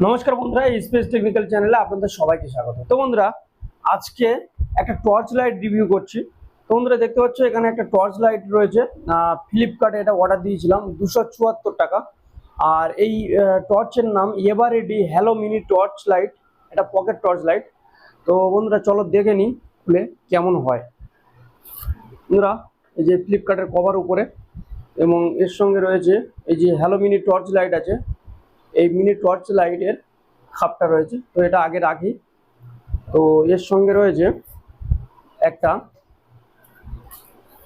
নমস্কার বন্ধুরা, space technical চ্যানেলে আপনাদের সবাইকে স্বাগত। তো বন্ধুরা, আজকে একটা টর্চ লাইট রিভিউ করছি। তো বন্ধুরা, দেখতে পাচ্ছ এখানে একটা টর্চ লাইট রয়েছে। ফ্লিপকার্টে এটা অর্ডার দিয়েছিলাম 274 টাকা। আর এই টর্চের নাম Eveready hello mini torch light. এটা পকেট টর্চ লাইট। তো বন্ধুরা, চলো দেখে নিই খুলে কেমন হয়। বন্ধুরা, এই যে ফ্লিপকার্টের কভার উপরে এবং এর সঙ্গে রয়েছে এই যে হ্যালো মিনি টর্চ লাইট আছে। এই মিনি টর্চ লাইটের খাপটা রয়েছে, তো এটা আগে রাখি। তো এর সঙ্গে রয়েছে একটা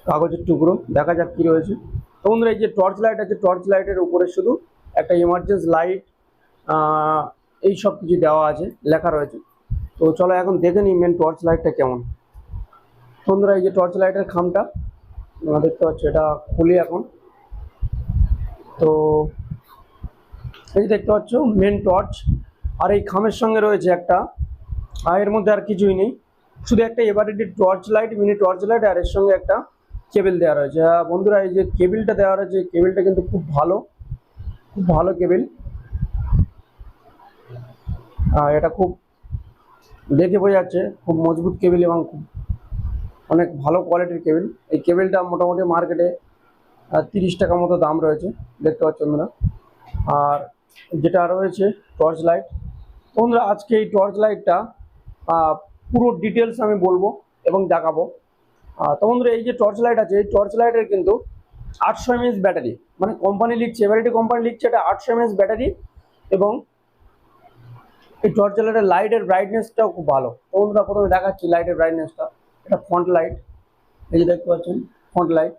কাগজের টুকরো, দেখা যাক কি রয়েছে। তো বন্ধুরা, এই যে টর্চ লাইট আছে, টর্চ লাইটের উপরে শুধু একটা ইমার্জেন্সি লাইট, এই সব কিছু দেওয়া আছে, লেখা রয়েছে। তো চলো এখন দেখে নিই মেন টর্চ লাইটটা কেমন। বন্ধুরা, এই যে টর্চ লাইটের খামটা দেখতে পাচ্ছ, এটা খুলি এখন। তো এই দেখতে পাচ্ছ মেন টর্চ, আর এই খামের সঙ্গে রয়েছে একটা, এর মধ্যে আর কিছুই নেই, শুধু একটা Eveready torch light, mini torch light, আর এর সঙ্গে একটা কেবল দেওয়া রয়েছে। বন্ধুরা, এই যে কেবলটা দেওয়া রয়েছে, কেবলটা কিন্তু খুব ভালো কেবল। এটা খুব দেখে বোঝা যাচ্ছে খুব মজবুত কেবল এবং খুব অনেক ভালো কোয়ালিটির কেবল। এই কেবলটা মোটামুটি মার্কেটে 30 টাকা মতো দাম রয়েছে, দেখতে পাচ্ছ বন্ধুরা। আর যেটা রয়েছে টর্চ লাইট। বন্ধুরা, আজকে এই টর্চ লাইটটা পুরো ডিটেলস আমি বলবো এবং দেখাবো। তো বন্ধুরা, এই যে টর্চ লাইট আছে, এই টর্চ লাইটের কিন্তু 800 mAh ব্যাটারি, মানে কোম্পানি লিখছে, এভারেডি কোম্পানি লিখছে এটা 800 mAh ব্যাটারি। এবং এই টর্চ লাইটের ব্রাইটনেসটাও খুব ভালো। তো বন্ধুরা, প্রথমে দেখাচ্ছি লাইটের ব্রাইটনেসটা। এটা ফ্রন্ট লাইট, এই যে দেখতে পাচ্ছেন ফ্রন্ট লাইট।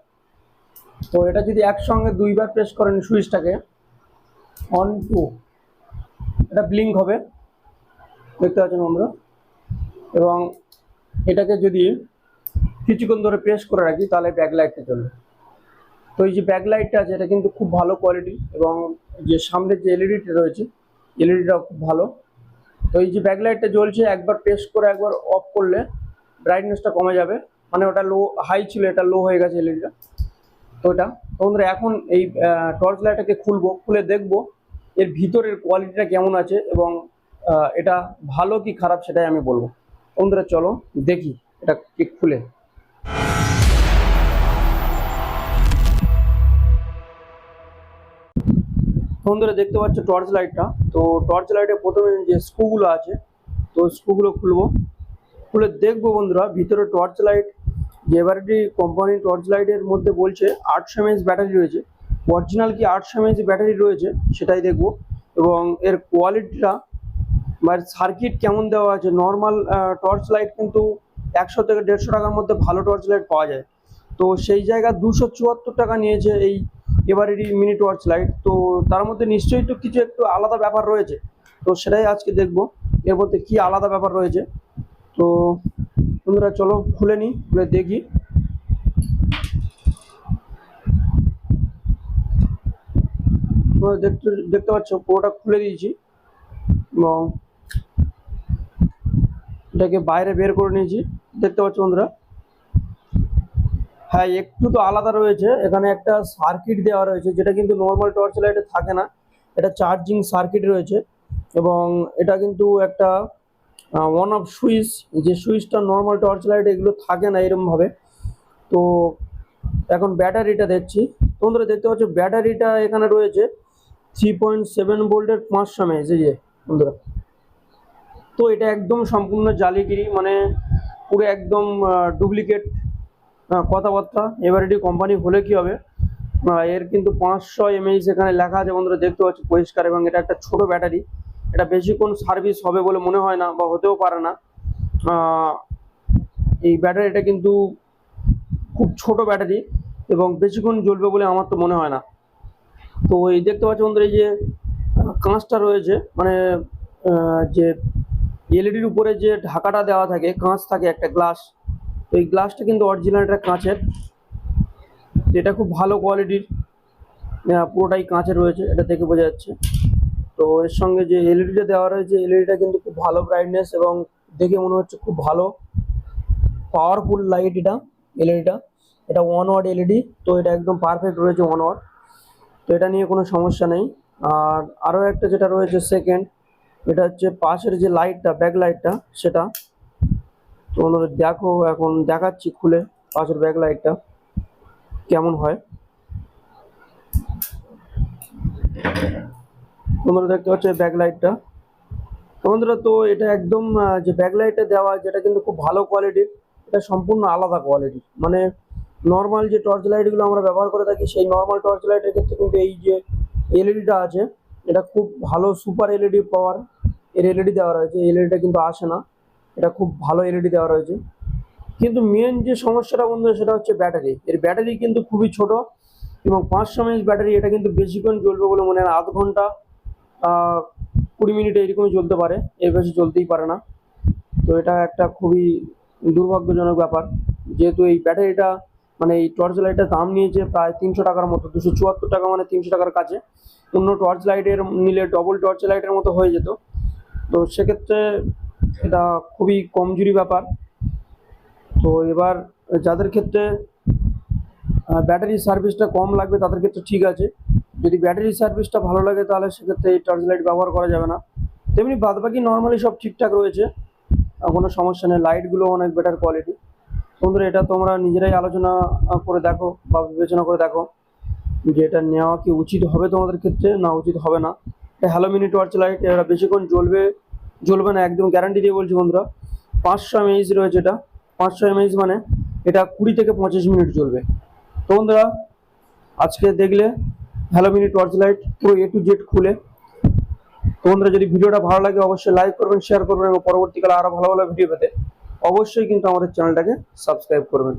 তো এটা যদি একসঙ্গে দুইবার প্রেস করেন সুইচটাকে, অন টু, এটা ব্লিঙ্ক হবে, দেখতে পাচ্ছেন বন্ধুরা। এবং এটাকে যদি কিছুক্ষণ ধরে প্রেস করে রাখি তাহলে ব্যাক লাইটটা চলবে। তো এই যে ব্যাক লাইটটা আছে, এটা কিন্তু খুব ভালো কোয়ালিটি, এবং যে সামনের যে এলইডিটা রয়েছে, এলইডিটাও খুব ভালো। তো এই যে ব্যাক লাইটটা জ্বলছে, একবার প্রেস করে একবার অফ করলে ব্রাইটনেসটা কমে যাবে, মানে ওটা লো, হাই ছিল, এটা লো হয়ে গেছে এলইডিটা। তো এটা বন্ধুরা, এখন এই টর্চ লাইটটাকে খুলবো, খুলে দেখবো এর ভিতরের কোয়ালিটিটা কেমন আছে, এবং এটা ভালো কি খারাপ সেটাই আমি বলবো। বন্ধুরা, চলো দেখি এটা কি খুলে। বন্ধুরা, দেখতে পাচ্ছ টর্চ লাইটটা। তো টর্চ লাইটের প্রথমে যে স্ক্রুগুলো আছে, তো স্ক্রুগুলো খুলবো, খুলে দেখবো বন্ধুরা ভিতরে টর্চ লাইট, যে এভারেডি কোম্পানি টর্চ লাইটের মধ্যে বলছে 800 mAh ব্যাটারি রয়েছে, অরিজিনাল কি 800 mAh ব্যাটারি রয়েছে সেটাই দেখবো। এবং এর কোয়ালিটিটা বা সার্কিট কেমন দেওয়া আছে। নর্মাল টর্চ লাইট কিন্তু 100 থেকে 150 টাকার মধ্যে ভালো টর্চ লাইট পাওয়া যায়। তো সেই জায়গায় 274 টাকা নিয়েছে এই এভারেডি মিনি টর্চ লাইট। তো তার মধ্যে নিশ্চয়ই তো কিছু একটু আলাদা ব্যাপার রয়েছে, তো সেটাই আজকে দেখবো এর মধ্যে কি আলাদা ব্যাপার রয়েছে। তো বন্ধুরা, চলো খুলে নিই, খুলে দেখি। দেখতে পাচ্ছ পুরোটা খুলে দিয়েছি, এবং এটাকে বাইরে বের করে নিয়েছি, দেখতে পাচ্ছ বন্ধুরা। হ্যাঁ, একটু তো আলাদা রয়েছে, এখানে একটা সার্কিট দেওয়া রয়েছে, যেটা কিন্তু নর্মাল টর্চ লাইটে থাকে না। এটা চার্জিং সার্কিট রয়েছে, এবং এটা কিন্তু একটা ওয়ান অফ সুইচ, যে সুইচটা নর্মাল টর্চ লাইট এগুলো থাকে না এরকম ভাবে। তো এখন ব্যাটারিটা দেখছি। তোমরা দেখতে পাচ্ছ ব্যাটারিটা এখানে রয়েছে 3.7 ভোল্টের 500 mAh, এই যে বন্ধুরা। তো এটা একদম সম্পূর্ণ জালিগিরি, মানে পুরো একদম ডুপ্লিকেট কথাবার্তা। এভারেডি কোম্পানি হলে কি হবে, এর কিন্তু 500 mAh এখানে লেখা আছে বন্ধুরা, দেখতে পাচ্ছি পরিষ্কার। এবং এটা একটা ছোট ব্যাটারি, এটা বেশিক্ষণ সার্ভিস হবে বলে মনে হয় না, বা হতেও পারে না। এই ব্যাটারিটা কিন্তু খুব ছোট ব্যাটারি, এবং বেশিক্ষণ জ্বলবে বলে আমার তো মনে হয় না। তো এই দেখতে পাচ্ছি বন্ধুরা, এই যে কাঁচটা রয়েছে, মানে যে এলইডির উপরে যে ঢাকাটা দেওয়া থাকে, কাঁচ থাকে একটা গ্লাস, তো এই গ্লাসটা কিন্তু অরিজিনাল একটা কাঁচের। এটা খুব ভালো কোয়ালিটির, পুরোটাই কাঁচের রয়েছে, এটা দেখে বোঝা যাচ্ছে। তো এর সঙ্গে যে এলইডিটা দেওয়া রয়েছে, এলইডিটা কিন্তু খুব ভালো ব্রাইটনেস, এবং দেখে মনে হচ্ছে খুব ভালো পাওয়ারফুল লাইট এটা এলইডিটা। এটা 1 ওয়াট এলইডি, তো এটা একদম পারফেক্ট রয়েছে 1 ওয়াট, তো এটা নিয়ে কোনো সমস্যা নেই। আর আরও একটা যেটা রয়েছে সেকেন্ড, এটা হচ্ছে পাশের যে লাইটটা, ব্যাক লাইটটা সেটা। তো বন্ধুরা দেখো, এখন দেখাচ্ছি খুলে পাশের ব্যাক লাইটটা কেমন হয়। তোমরা দেখতে পাচ্ছ ব্যাক লাইটটা। তো বন্ধুরা, তো এটা একদম যে ব্যাক লাইটটা দেওয়া যেটা কিন্তু খুব ভালো কোয়ালিটির, এটা সম্পূর্ণ আলাদা কোয়ালিটি। মানে নর্মাল যে টর্চ লাইটগুলো আমরা ব্যবহার করে থাকি সেই নর্মাল টর্চ লাইটের ক্ষেত্রে কিন্তু এই যে এলইডিটা আছে এটা খুব ভালো সুপার এলইডি পাওয়ার এর এলইডি দেওয়া রয়েছে। এলইডিটা কিন্তু আসে না, এটা খুব ভালো এলইডি দেওয়া রয়েছে। কিন্তু মেন যে সমস্যাটা বন্ধুরা সেটা হচ্ছে ব্যাটারি। এর ব্যাটারি কিন্তু খুবই ছোট এবং 500 mAh ব্যাটারি। এটা কিন্তু বেশিক্ষণ চলবে বলে মনে হয় না, আধ ঘন্টা 20 মিনিট এরকমই চলতে পারে, এর বেশি চলতেই পারে না। তো এটা একটা খুবই দুর্ভাগ্যজনক ব্যাপার, যেহেতু এই ব্যাটারিটা মানে এই টর্চ লাইটের দাম নিয়েছে প্রায় 300 টাকার মতো, 274 টাকা, মানে 300 টাকার কাছে। অন্য টর্চ লাইটের নিলে ডবল টর্চ লাইটের মতো হয়ে যেত। তো সেক্ষেত্রে এটা খুবই কমজোরি ব্যাপার। তো এবার যাদের ক্ষেত্রে ব্যাটারি সার্ভিসটা কম লাগবে তাদের ক্ষেত্রে ঠিক আছে। যদি ব্যাটারি সার্ভিসটা ভালো লাগে তাহলে সেক্ষেত্রে এই টর্চ লাইট ব্যবহার করা যাবে না। তেমনি বাদবাকি নর্মালি সব ঠিকঠাক রয়েছে, কোনো সমস্যা নেই। লাইটগুলো অনেক বেটার কোয়ালিটি। বন্ধুরা, এটা তোমরা নিজেরাই আলোচনা করে দেখো বা বিবেচনা করে দেখো যে এটা নেওয়া কি উচিত হবে তোমাদের ক্ষেত্রে, না উচিত হবে না। এটা হ্যালো মিনি টর্চ লাইট, এটা বেশিক্ষণ জ্বলবে না, একদম গ্যারান্টি দিয়ে বলছি বন্ধুরা। 500 mAh রয়েছে এটা। 500 mAh মানে এটা 20 থেকে 25 মিনিট চলবে। তো বন্ধুরা, আজকে দেখলে হ্যালো মিনি টর্চ লাইট পুরো A to Z খুলে। তো বন্ধুরা, যদি ভিডিওটা ভালো লাগে অবশ্যই লাইক করবেন, শেয়ার করবেন এবং পরবর্তীকালে আরো ভালো ভালো ভিডিও পেতে অবশ্যই কিন্তু আমাদের চ্যানেলটাকে সাবস্ক্রাইব করবেন।